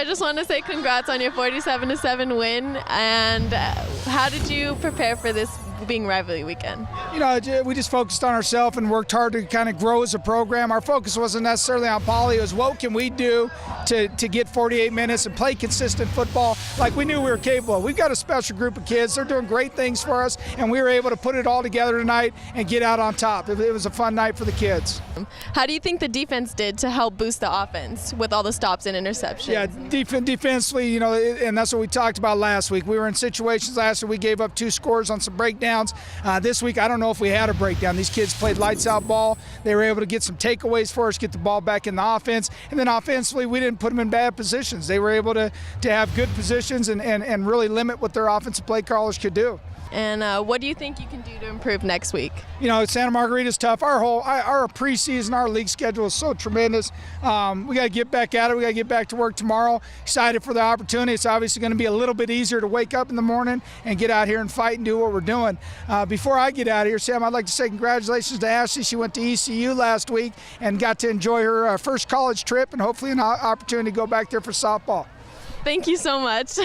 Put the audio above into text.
I just want to say congrats on your 47-7 win. And how did you prepare for this being rivalry weekend? You know, we just focused on ourselves and worked hard to kind of grow as a program. Our focus wasn't necessarily on Poly. It was what can we do to get 48 minutes and play consistent football like we knew we were capable of. We've got a special group of kids. They're doing great things for us, and we were able to put it all together tonight and get out on top. It was a fun night for the kids. How do you think the defense did to help boost the offense with all the stops and interceptions? Yeah, defensively, you know, and that's what we talked about last week. We were in situations last week we gave up 2 scores on some breakdowns. This week, I don't know if we had a breakdown. These kids played lights out ball. They were able to get some takeaways for us, get the ball back in the offense. And then offensively, we didn't put them in bad positions. They were able to have good positions and really limit what their offensive play callers could do. And what do you think you can do to improve next week? You know, Santa Margarita's tough. Our preseason, our league schedule is so tremendous. We got to get back at it. We got to get back to work tomorrow. Excited for the opportunity. It's obviously going to be a little bit easier to wake up in the morning and get out here and fight and do what we're doing. Before I get out of here, Sam, I'd like to say congratulations to Ashley. She went to ECU last week and got to enjoy her first college trip and hopefully an opportunity to go back there for softball. Thank you so much.